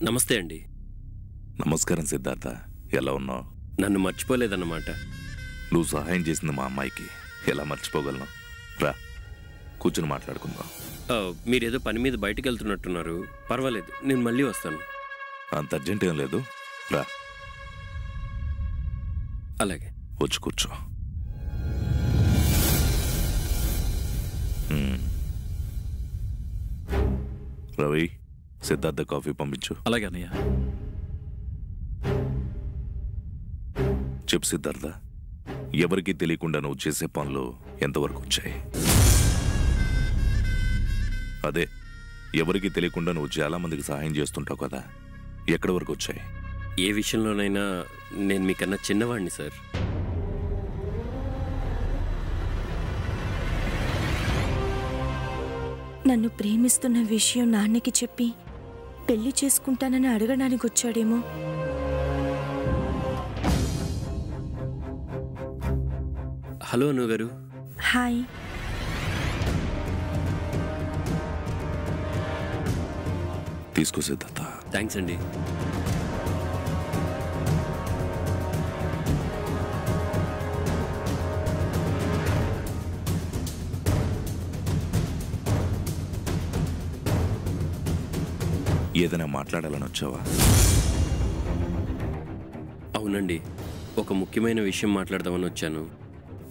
నమస్తే అండి. నమస్కారం సిద్ధార్థ, ఎలా ఉన్నావు? నన్ను మర్చిపోలేదన్నమాట. నువ్వు సహాయం చేసింది మా అమ్మాయికి ఎలా మర్చిపోగలను? రా కూర్చుని మాట్లాడుకుందాం. మీరేదో పని మీద బయటకు వెళ్తున్నట్టున్నారు. పర్వాలేదు, నేను మళ్ళీ వస్తాను. అంత అర్జెంట్ ఏం లేదు, రా. అలాగే, వచ్చి కూర్చో. రవి, సిద్ధార్థ కాఫీ పంపించు. అలాగే అన్నయ్య. చెప్పు సిద్ధార్థ, ఎవరికీ తెలియకుండా నువ్వు చేసే పనులు ఎంతవరకు వచ్చాయి? అదే, ఎవరికీ తెలియకుండా నువ్వు చాలా మందికి సహాయం చేస్తుంటావు కదా, ఎక్కడి వరకు వచ్చాయి? ఏ విషయంలోనైనా నేను మీకన్నా చిన్నవాడిని సార్. నన్ను ప్రేమిస్తున్న విషయం నాన్నకి చెప్పి పెళ్లి చేసుకుంటానని అడగడానికి వచ్చాడేమో. హలో అను గారు. హాయ్. తీసుకో సిద్ధార్థ. థ్యాంక్స్ అండి. ఏదైనా మాట్లాడాలని వచ్చావా? అవునండి, ఒక ముఖ్యమైన విషయం మాట్లాడదామని వచ్చాను.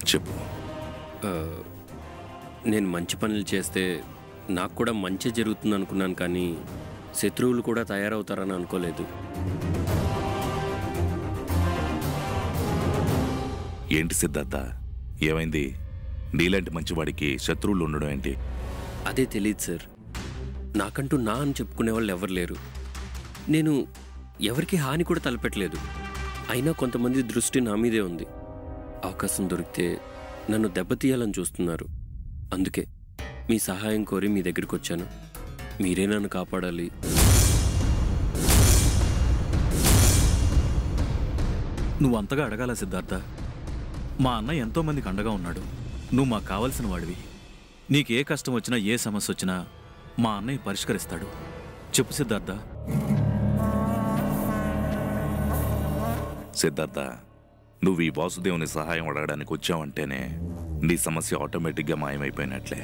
చెప్పు. నేను మంచి పనులు చేస్తే నాకు కూడా మంచి జరుగుతుంది అనుకున్నాను, కానీ శత్రువులు కూడా తయారవుతారని అనుకోలేదు. ఏంటి సిద్ధార్థ, ఏమైంది? నీలాంటి మంచివాడికి శత్రువులు ఉండడం ఏంటి? అదే తెలియదు సార్. నాకంటూ నా అని చెప్పుకునే వాళ్ళు ఎవరు లేరు. నేను ఎవరికి హాని కూడా తలపెట్టలేదు. అయినా కొంతమంది దృష్టి నా మీదే ఉంది. అవకాశం దొరికితే నన్ను దెబ్బతీయాలని చూస్తున్నారు. అందుకే మీ సహాయం కోరి మీ దగ్గరికి వచ్చాను. మీరే నన్ను కాపాడాలి. నువ్వు అంతగా అడగాల సిద్ధార్థ. మా అన్న ఎంతో మందికి అండగా ఉన్నాడు. నువ్వు మాకు కావలసిన వాడివి. నీకే కష్టం వచ్చినా, ఏ సమస్య వచ్చినా మా అన్నయ్య పరిష్కరిస్తాడు. చెప్పు సిద్ధార్థ. సిద్ధార్థ, నువ్వు ఈ వాసుదేవుని సహాయం అడగడానికి వచ్చావంటేనే నీ సమస్య ఆటోమేటిక్గా మాయమైపోయినట్లే.